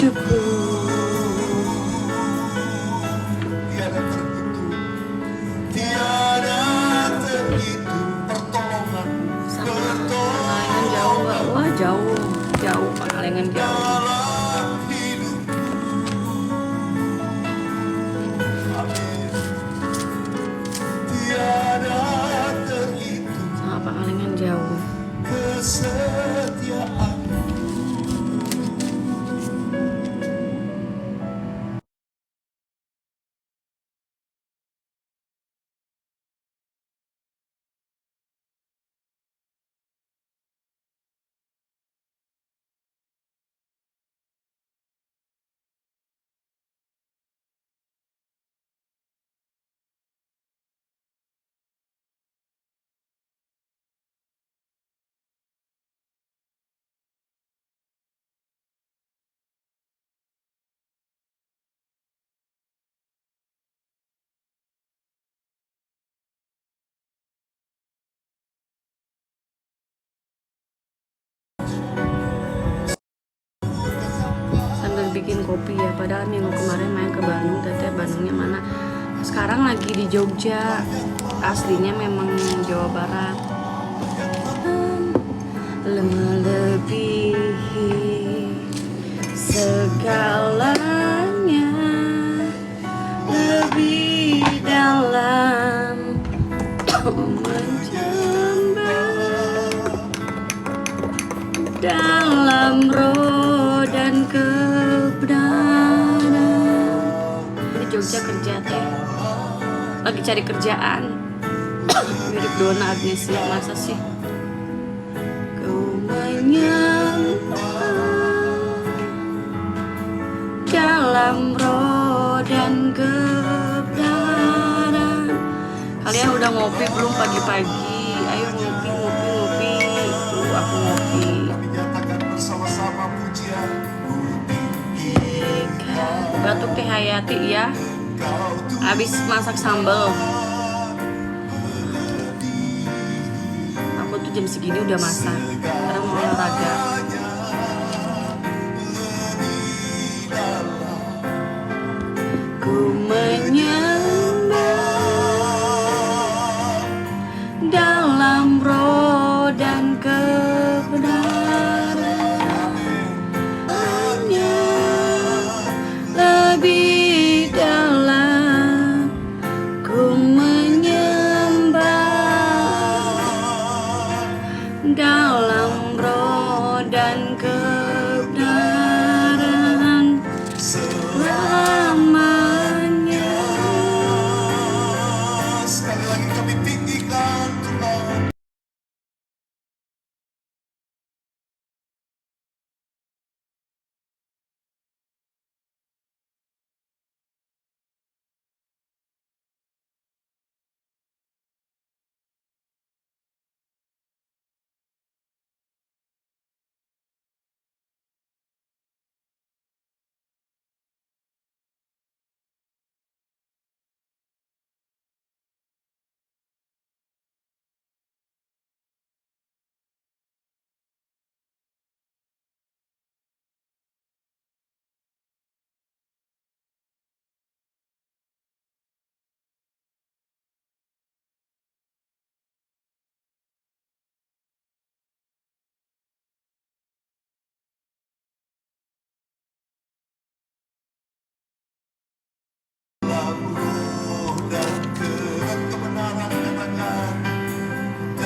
hidupku. Tiada terhitung pertolongan. Pangalengan jauh nggak? Wah jauh Pangalengan jauh. Tiada terhitung Sama Pangalengan jauh. kesetiaan. Sambil bikin kopi ya, padahal minggu kemarin main ke Bandung. Teteh Bandungnya mana? Sekarang lagi di Jogja, aslinya memang Jawa Barat. Melebihi segalanya, lebih dalam menjambah dalam roh dan kebenaran. Di Jogja kerja teh, lagi cari kerjaan. Mirip Donna Agnesia, masa sih? Ku menyembah dalam roh dan kebenaran. Kalian udah ngopi belum pagi-pagi? Ayo ngopi. Aku ngopi. Nyatakan bersama-sama pujian. Batuk Teh Hayati ya. Habis masak sambal. Aku tuh jam segini udah masak karena mau olahraga. Ku menyembah dalam roh dan kebenaran, hanya lebih dalam. Ku menyembah dalam roh dan kebenaran selamanya. Sekali lagi kami tinggikan Tuhan.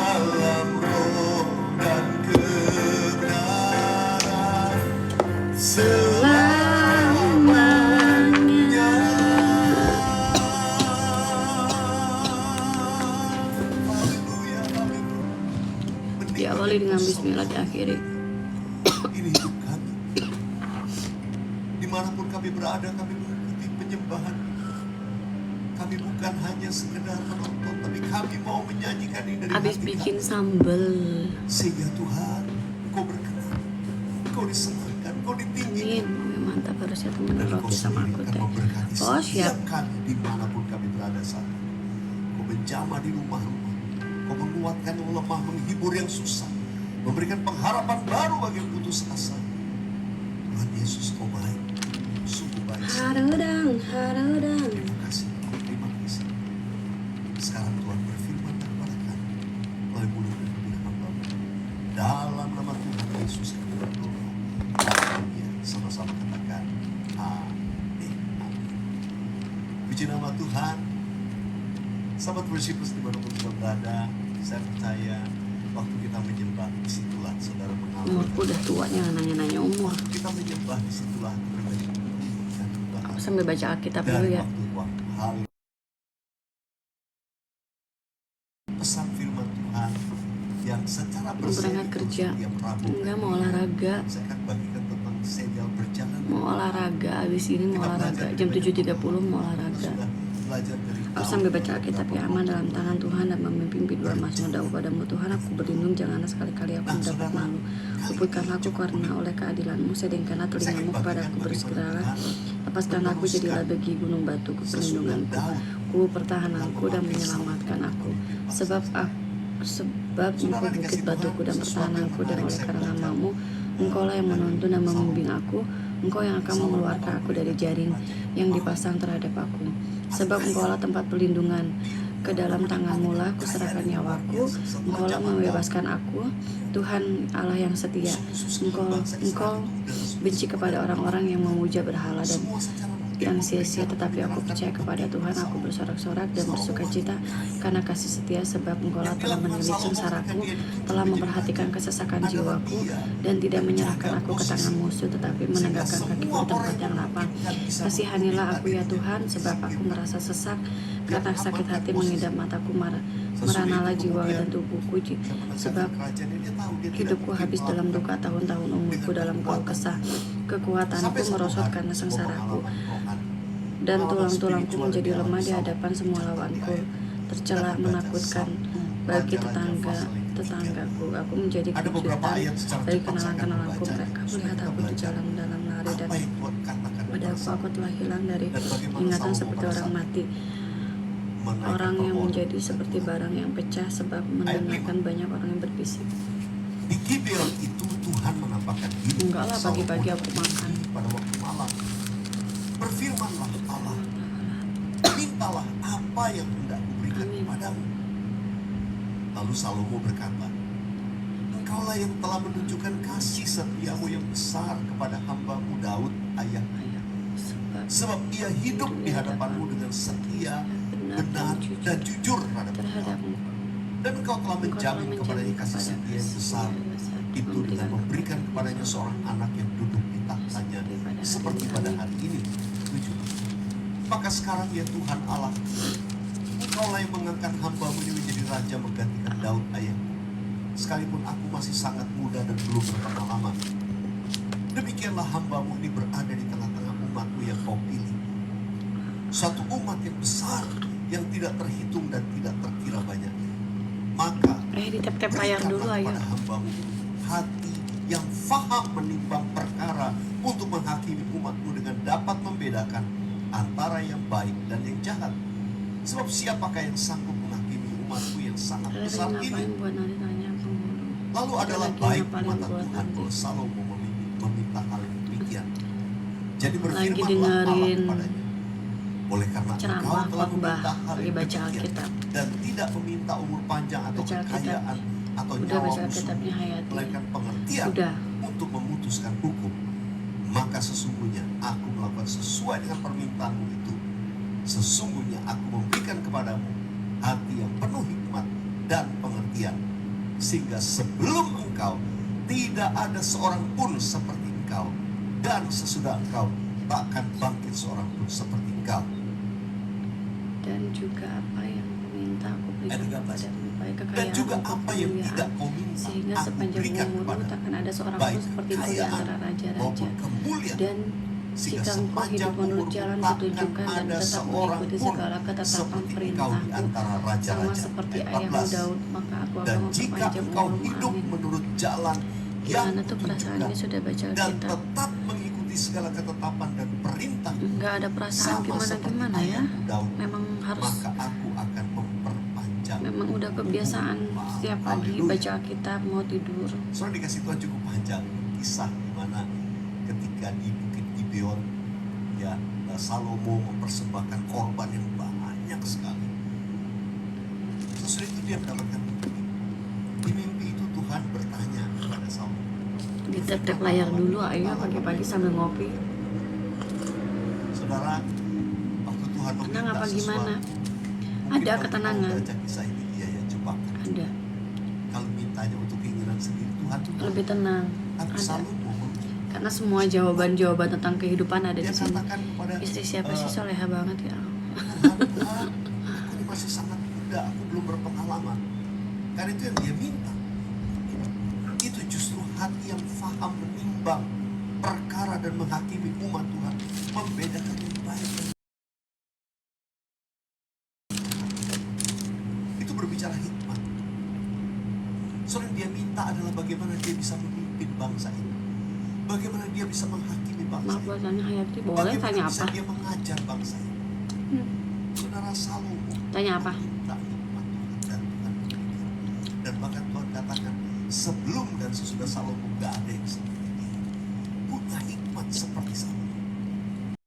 Dalam roh dan kebenaran Selamanya. Diawali dengan bismillah, diakhiri. Ini hidup kami. Dimanapun kami berada, kami mengikuti penyembahan. Kami bukan hanya sekedar menonton, tapi kami mau menyanyikan ini dari Habis hati bikin kami. sambel. Sehingga Tuhan, Kau berkenan, Kau disenangkan, Kau ditinggikan. Amin. Mantap, harusnya temen Dan Kau roti sama sendiri aku akan teh. memberkati Oh setiap siap. kami dimanapun kami berada saat ini. Kau menjamah di rumah-rumah. Kau menguatkan yang lemah, menghibur yang susah, memberikan pengharapan baru bagi yang putus asa. Tuhan Yesus, Kau baik. sama-sama katakan amin. Puji nama Tuhan. Sahabat Worshipers dimanapun saudara berada, saya percaya waktu kita menyembah, disitulah saudara mengalami. Umurku udah tua, jangan nanya-nanya umur. Waktu kita menyembah, disitulah pribadi dan Tuhan. Aku sambil baca Alkitab Dan dulu ya. waktu hal pesan firman Tuhan yang secara Mau berangkat kerja, setiap Rabu enggak mau olahraga. saya akan bagikan tentang serial berjalan. Mau olahraga, abis ini mau olahraga. Jam 7.30 mau olahraga. Sudah belajar dari Aku sambil baca Alkitab yang aman dalam tangan Tuhan dan memimpin dua Mazmur Daud padamu. Tuhan, aku berlindung, janganlah sekali-kali aku mendapat malu. Luputkanlah aku karena oleh keadilanmu, sedengkanlah telingamu kepadaku, bersegeralah. Lepaskanlah aku, jadilah bagi gunung batu perlindunganku. Ku pertahananku dan menyelamatkan aku. Sebab engkau bukit batuku dan pertahananku, dan oleh karena namamu, engkaulah yang menuntun dan membimbing aku. Engkau yang akan mengeluarkan aku dari jaring yang dipasang terhadap aku. Sebab engkaulah tempat perlindungan, ke dalam tanganmu lah kuserahkan nyawaku. Engkaulah membebaskan aku, Tuhan Allah yang setia. Engkau benci kepada orang-orang yang memuja berhala dan yang sia-sia, tetapi aku percaya kepada Tuhan. Aku bersorak-sorak dan bersukacita karena kasih setia, sebab engkaulah telah menilik sengsaraku, telah memperhatikan kesesakan jiwaku, dan tidak menyerahkan aku ke tangan musuh, tetapi menegakkan kakiku di tempat yang lapang. Kasihanilah aku ya Tuhan, sebab aku merasa sesak, karena sakit hati mengidap mataku. Meranalah jiwa dan tubuhku, sebab hidupku habis dalam duka, tahun-tahun umurku dalam keluh kesah. Kekuatanku merosot karena sengsaraku, dan tulang-tulangku menjadi lemah di hadapan semua lawanku. Tercela menakutkan bagi tetanggaku. Aku menjadi kejutan bagi kenalan-kenalanku. Mereka melihat aku di jalan dalam lari, dan padaku aku telah hilang dari ingatan seperti orang mati. Orang yang menjadi seperti barang yang pecah, sebab mendengarkan banyak orang yang berbisik. Di Gibeon itu Tuhan menampakkan diri. Enggak lah, pagi-pagi aku makan. Pada waktu malam, berfirmanlah Allah, mintalah apa yang hendak kuberikan kepadamu. Lalu Salomo berkata, engkaulah yang telah menunjukkan kasih setiamu yang besar kepada hambamu Daud ayahmu. Sebab ia hidup di hadapanmu dengan setia, benar, dan jujur terhadapmu. Dan engkau telah menjamin kepadanya kasih setia yang besar, itu dengan memberikan kepadanya seorang anak yang duduk di tahtanya seperti pada hari ini. 7. Maka sekarang ya Tuhan Allah, engkaulah yang mengangkat hambamu ini menjadi raja menggantikan Daud ayahku, sekalipun aku masih sangat muda dan belum berpengalaman. Demikianlah hambamu ini berada di tengah-tengah umatmu yang kau pilih, suatu umat yang besar, yang tidak terhitung dan tidak terkira banyak. Maka di tap-tap layar dulu, ayo. pada hambamu hati yang faham menimbang perkara, untuk menghakimi umatmu dengan dapat membedakan antara yang baik dan yang jahat. Sebab siapakah yang sanggup menghakimi umatku yang sangat besar ini? Lalu adalah baik mata Tuhan kalau Salomo meminta hal yang demikian. Jadi berfirmanlah Allah kepadanya, oleh karena engkau telah meminta hal yang demikian dan tidak meminta umur panjang atau kekayaan atau nyawa musuh, melainkan pengertian untuk memutuskan hukum, maka sesungguhnya aku melakukan sesuai dengan permintaanmu itu. Sesungguhnya aku memberikan kepadamu hati yang penuh hikmat dan pengertian, sehingga sebelum engkau tidak ada seorang pun seperti engkau, dan sesudah engkau takkan bangkit seorang pun seperti engkau. Dan juga apa yang meminta aku berikan kepadamu, baik kekayaan dan juga maupun apa yang kemuliaan, tidak kau minta, sehingga aku sepanjang berikan umurmu kepadamu, takkan ada seorang baik pun seperti engkau di kekayaan antara raja-raja. maupun kemuliaan. Dan Sehingga jika engkau sepanjang hidup menurut umurmu jalan takkan petunjukkan dan ada tetap seorang mengikuti pun segala ketetapan seperti engkau di perintahku, antara sama raja-raja. seperti Ayat ayahmu 14. Daud, maka aku Dan akan jika memperpanjang engkau umurmu. hidup Amin. menurut jalan yang Gimana tuh perasaannya kutunjukkan sudah baca dan Alkitab? tetap mengikuti segala ketetapan dan perintah, Enggak ada perasaan sama seperti gimana-gimana ya. ayahmu Daud, Memang harus, maka aku akan memperpanjang. memang udah kebiasaan setiap pagi Haleluya. baca Alkitab mau tidur. Soalnya dikasih Tuhan cukup panjang kisah di mana ketika di Bukit Gibeon, ya, Salomo mempersembahkan korban yang banyak sekali. Sesudah itu dia mendapatkan mimpi. Di mimpi itu Tuhan bertanya kepada Salomo, Di tap layar dulu, ayo pagi-pagi sambil ngopi. Saudara, waktu Tuhan Tenang meminta apa sesuatu, gimana? mungkin Ada kalau ketenangan. kau baca kisah ini, dia yang jebakan. Ada. Kalau mintanya untuk keinginan sendiri, Tuhan Lebih tenang. Tapi Ada. Salomo, Karena semua jawaban-jawaban tentang kehidupan ada dia di sini. katakan kepada Istri siapa sih soleha banget ya? Tuhan, aku ini masih sangat muda, aku belum berpengalaman. Karena itu yang dia minta. Itu justru hati yang faham menimbang perkara dan menghakimi umat Tuhan, membedakan yang baik dan itu berbicara hikmat. Soalnya yang dia minta adalah bagaimana dia bisa memimpin bangsa ini, bagaimana dia bisa menghakimi bangsa Maaf ini, buat tanya Hayati, boleh bagaimana tanya bisa apa? dia mengajar bangsa ini. Saudara Salomo Tanya apa? meminta hikmat Tuhan dan Tuhan memberikan. Dan bahkan Tuhan katakan sebelum dan sesudah Salomo gak ada yang sama.